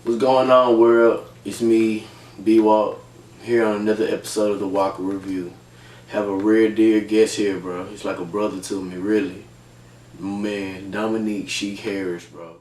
What's going on, world? It's me, B-Walk, here on another episode of The Walker Review. Have a rare dear guest here, bro. He's like a brother to me, really. Man, Dominique Shiik Harris, bro.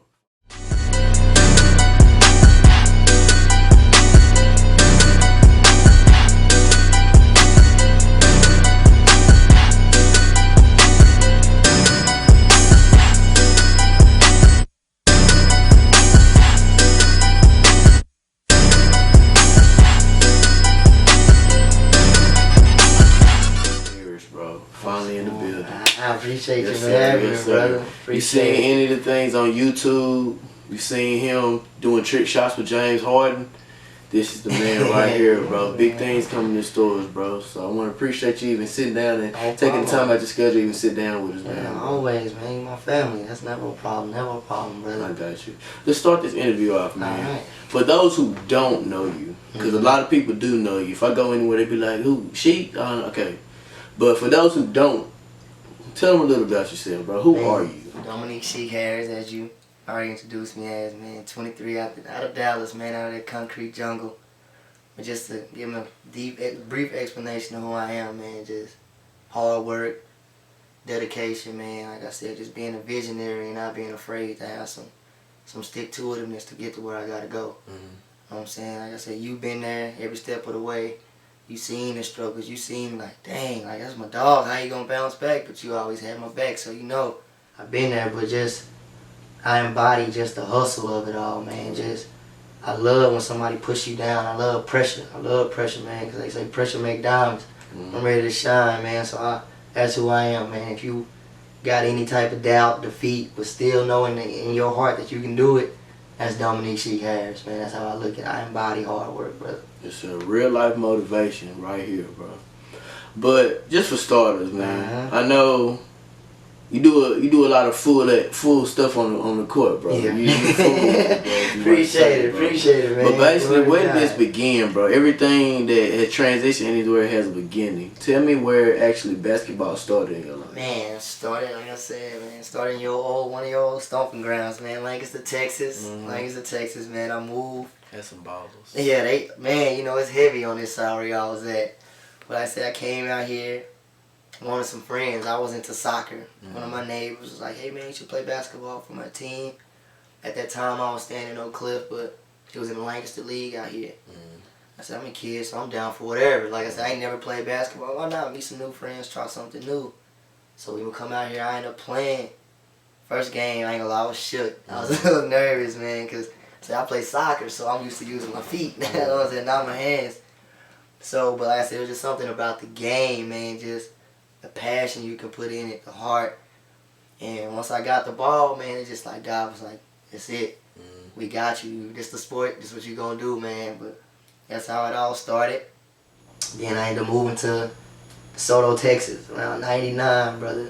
Finally in the building. I appreciate yes, you for having me, brother. You seen any of the things on YouTube? You seen him doing trick shots with James Harden? This is the man right here, bro. Big things coming in stores, bro. So I want to appreciate you even sitting down and taking the time out your schedule to even sit down with us, man. Yeah, always, man. You're my family. That's never a problem. Never a problem, brother. I got you. Let's start this interview off, man. All right. For those who don't know you, because a lot of people do know you. If I go anywhere, they be like, who? Shiik? Okay. But for those who don't, tell them a little about yourself, bro. Who are you? Dominique Shiik Harris, as you already introduced me as, man. 23 out of Dallas, man, out of that concrete jungle. But just to give them a brief explanation of who I am, man, just hard work, dedication, man. Like I said, just being a visionary and not being afraid to have some stick-to-itiveness to get to where I gotta go. You know what I'm saying? Like I said, you've been there every step of the way. You seen the struggles, you seen like, dang, like that's my dog, how you gonna bounce back? But you always had my back, so you know, I've been there, but just, I embody just the hustle of it all, man. Just, I love when somebody push you down. I love pressure, man, because they say pressure make diamonds. I'm ready to shine, man, so that's who I am, man. If you got any type of doubt, defeat, but still knowing in your heart that you can do it, that's Dominique Shiik Harris, man. That's how I look at it. I embody hard work, brother. It's a real life motivation right here, bro. But just for starters, man, I know you do a lot of full stuff on the court, bro. Yeah. You fool, bro. Appreciate it, man. But basically, where did this begin, bro? Everything that has transitioned anywhere has a beginning. Tell me where actually basketball started in your life. Man, started, like I said, man, started in one of your old stomping grounds, man. Lancaster, Texas. Lancaster, Texas, man. I moved. Had some ballers. Yeah, man, you know, it's heavy on this side where y'all was at. But like I said, I came out here, wanted some friends. I was into soccer. One of my neighbors was like, hey, man, you should play basketball for my team. At that time, I was staying in Oak Cliff, but it was in the Lancaster League out here. I said, I'm a kid, so I'm down for whatever. Like I said, I ain't never played basketball. Why not? Meet some new friends, try something new. So we would come out here, I ended up playing. First game, I ain't gonna lie, I was shook. I was a little nervous, man, because I play soccer, so I'm used to using my feet. You know what I'm saying? Not my hands. So, but like I said, it was just something about the game, man, just the passion you can put in it, the heart. And once I got the ball, man, it's just like God was like, that's it. We got you. This the sport. This what you gonna do, man. But that's how it all started. Then I ended up moving to DeSoto, Texas, around 99, brother.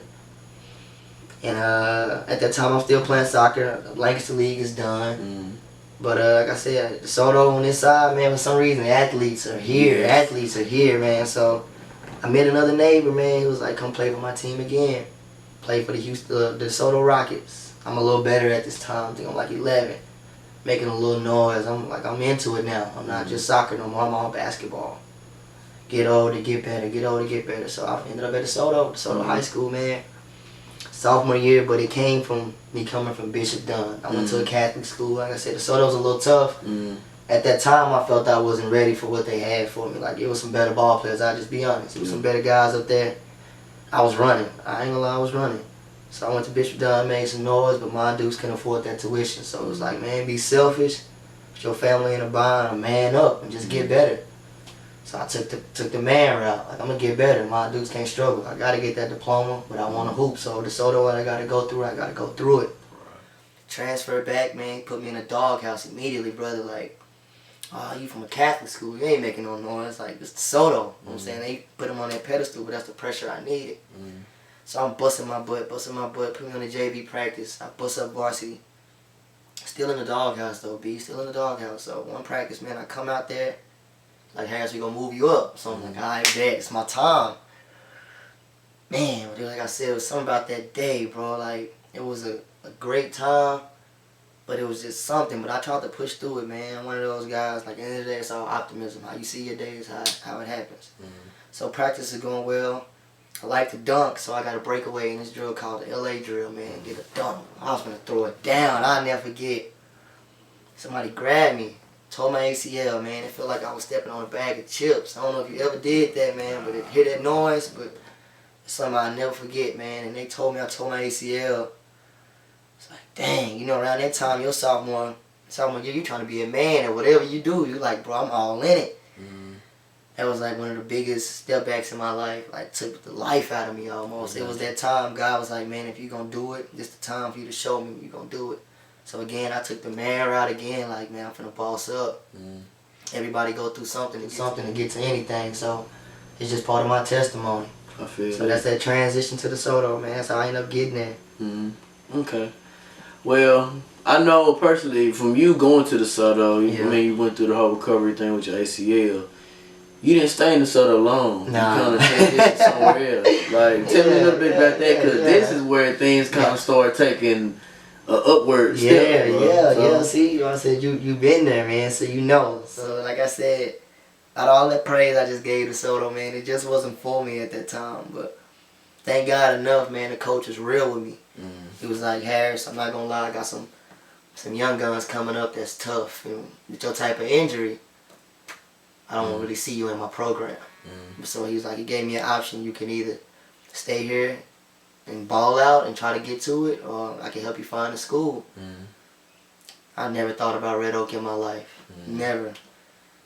And at that time, I'm still playing soccer. The Lancaster League is done. But like I said, DeSoto on this side, man, for some reason, athletes are here. Athletes are here, man. So I met another neighbor, man, who was like, come play for my team again. Play for the DeSoto Rockets. I'm a little better at this time. I think I'm like 11. Making a little noise. I'm into it now. I'm not just soccer no more. I'm all basketball. Get older, get better. Get older, get better. So I ended up at DeSoto High School, man. Sophomore year, but it came from me coming from Bishop Dunn. I went to a Catholic school. Like I said, DeSoto was a little tough. At that time, I felt I wasn't ready for what they had for me. Like, it was some better ball players, I'll just be honest. It was some better guys up there. I was running. I ain't gonna lie, I was running. So I went to Bishop Dunn, made some noise, but my dudes couldn't afford that tuition. So it was like, man, be selfish, put your family in a bind, man up, and just get better. So I took the man route. Like, I'm gonna get better. My dudes can't struggle. I gotta get that diploma, but I want to hoop. So DeSoto, what I gotta go through it. Transfer back, man. Put me in a doghouse immediately, brother. Like, oh, you from a Catholic school? You ain't making no noise. Like, it's DeSoto. You know what I'm saying? They put him on that pedestal, but that's the pressure I needed. So I'm busting my butt. Put me on the JV practice. I bust up varsity. Still in the doghouse though, B. Still in the doghouse. So one practice, man, I come out there. Like, Harris, we gonna move you up. So I'm like, all right, bet, it's my time. Man, like I said, it was something about that day, bro. Like, it was a great time. But it was just something. But I tried to push through it, man. One of those guys, like, at the end of the day, it's all optimism. How you see your day is how it happens. So practice is going well. I like to dunk, so I got a breakaway in this drill called the LA drill, man. Get a dunk. I was going to throw it down. I'll never forget. Somebody grabbed me. Tore my ACL, man. It felt like I was stepping on a bag of chips. I don't know if you ever did that, man, but hear that noise, but it's something I'll never forget, man. And they told me I tore my ACL. It's like, dang, you know, around that time, your sophomore year, you trying to be a man, and whatever you do, you like, bro, I'm all in it. That was like one of the biggest step backs in my life. Like, took the life out of me almost. It was that time God was like, man, if you gonna do it, this the time for you to show me you gonna do it. So again, I took the man route again, like, man, I'm finna boss up. Everybody go through something to get to anything, so it's just part of my testimony. I feel so that's that transition to the Soto, man. That's how I end up getting there. Okay. Well, I know personally from you going to the Soto, I mean, you went through the whole recovery thing with your ACL. You didn't stay in the Soto long. Nah. You kind of transitioned somewhere else. Like, tell me a little bit about that, because this is where things kind of start taking upward step. Yeah. See, you know, I said you been there, man, so you know. So like I said, out of all that praise I just gave to Soto, man, it just wasn't for me at that time. But thank God enough, man, the coach was real with me. He was like, Harris, I'm not gonna lie, I got some young guns coming up that's tough. You know, with your type of injury, I don't really see you in my program. So he was like, he gave me an option. You can either stay here and ball out and try to get to it, or I can help you find a school. I never thought about Red Oak in my life. Never.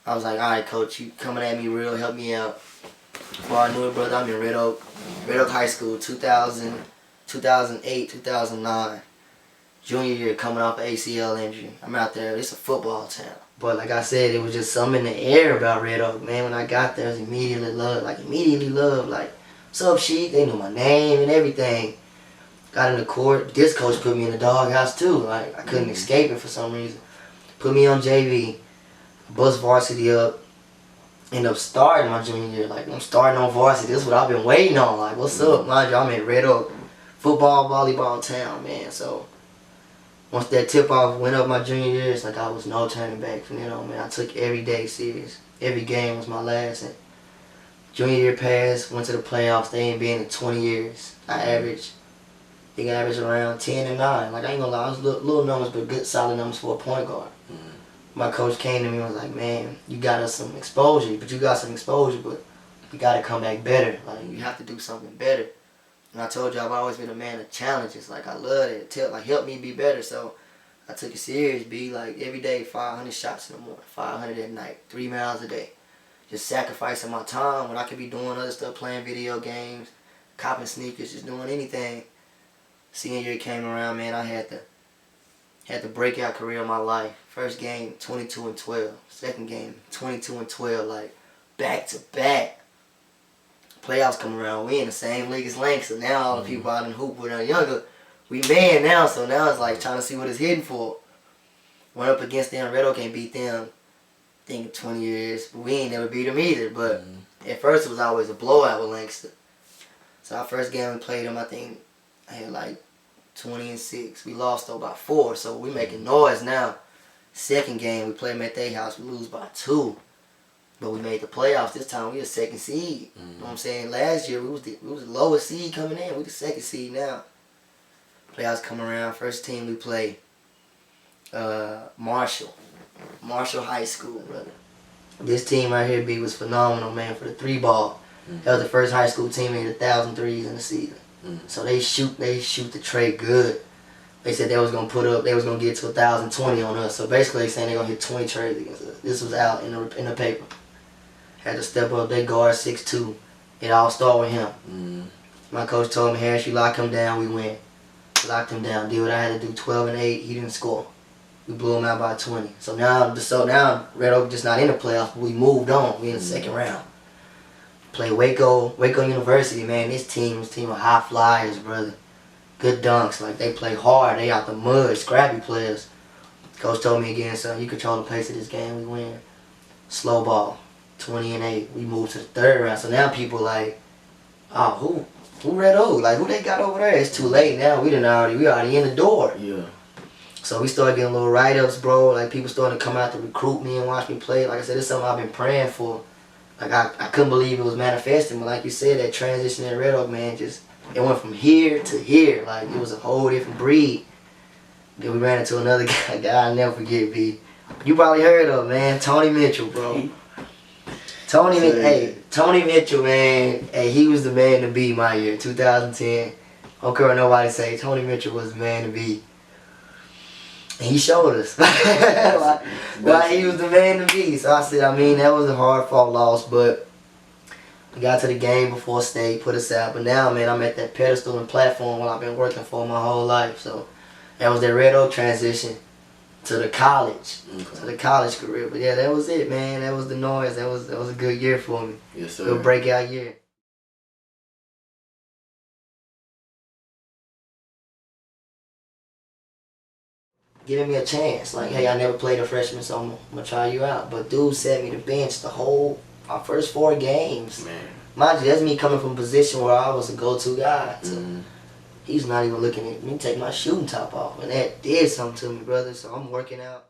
I was like, all right, coach, you coming at me real, help me out. Before I knew it, brother, I'm in Red Oak High School, 2000, 2008, 2009. Junior year, coming off an ACL injury. I'm out there. It's a football town. But like I said, it was just something in the air about Red Oak, man. When I got there, it was immediately loved. Like, what's up, Shiik? They knew my name and everything. Got in the court. This coach put me in the doghouse, too. Like, I couldn't escape it for some reason. Put me on JV. Bust varsity up. End up starting my junior year. Like, I'm starting on varsity. This is what I've been waiting on. Like, what's up? Mind you, I'm in Red Oak. Football, volleyball town, man. So once that tip-off went up my junior year, it's like I was no turning back from then on, man. I took every day serious. Every game was my last. And junior year passed, went to the playoffs. They ain't been in 20 years. I averaged around 10 and 9. Like, I ain't gonna lie, it was little numbers, but good, solid numbers for a point guard. My coach came to me and was like, man, you got us some exposure, but you gotta come back better. Like, you have to do something better. And I told you I've always been a man of challenges. Like, I love it. Help me be better. So I took it serious, B. Like, every day, 500 shots in the morning, 500 at night, 3 miles a day. Just sacrificing my time when I could be doing other stuff, playing video games, copping sneakers, just doing anything. Senior year came around, man, I had the breakout career of my life. First game, 22-12. Second game, 22-12. Like, back to back. Playoffs come around, we in the same league as Langston. Now all the people out in hoop when they're younger, we man now, so now it's like trying to see what it's hitting for. Went up against them, Red Oak ain't beat them, I think 20 years, but we ain't never beat them either. But at first it was always a blowout with Langston. So our first game we played them, I think I had like 20-6. We lost though by 4, so we making noise now. Second game we played them at their house, we lose by 2. But we made the playoffs this time. We the second seed. You know what I'm saying? Last year we was the lowest seed coming in. We the second seed now. Playoffs come around. First team we play Marshall High School, brother. This team right here, B, was phenomenal, man, for the 3-ball. That was the first high school team that hit 1,000 threes in the season. So they shoot the tray good. They said they was gonna get to 1,020 on us. So basically they saying they gonna hit 20 trays against us. This was out in the paper. Had to step up. They guard 6'2". It all started with him. My coach told me, Harris, you lock him down, we win. Locked him down. Did what I had to do. 12 and 8. He didn't score. We blew him out by 20. So now Red Oak just not in the playoffs, but we moved on. We in the second round. Play Waco University, man. This team of high flyers, brother. Good dunks. Like, they play hard. They out the mud. Scrappy players. Coach told me again, son, you control the pace of this game, we win. Slow ball. 20 and 8. We moved to the third round. So now people like, oh, who Red Oak? Like, who they got over there? It's too late now. We already in the door. Yeah. So we started getting little write-ups, bro. Like, people started to come out to recruit me and watch me play. Like I said, it's something I've been praying for. Like, I couldn't believe it was manifesting. But like you said, that transition in Red Oak, man, just, it went from here to here. Like, it was a whole different breed. Then we ran into another guy I'll never forget, B. You probably heard of, man, Tony Mitchell, bro. Tony Mitchell, man, hey, he was the man to be my year, 2010. I don't care what nobody say, Tony Mitchell was the man to be. And he showed us why he was the man to be. So I said, I mean, that was a hard-fought loss, but we got to the game before state, put us out. But now, man, I'm at that pedestal and platform what I've been working for my whole life. So that was that Red Oak transition to the college, to the college career. But yeah, that was it, man. That was the noise. That was a good year for me. Yes, sir. Good breakout year. Giving me a chance. Like, hey, I never played a freshman, so I'm gonna try you out. But dude set me to bench my first 4 games. Man. Mind you, that's me coming from a position where I was a go-to guy. So he's not even looking at me take my shooting top off. And that did something to me, brother. So I'm working out.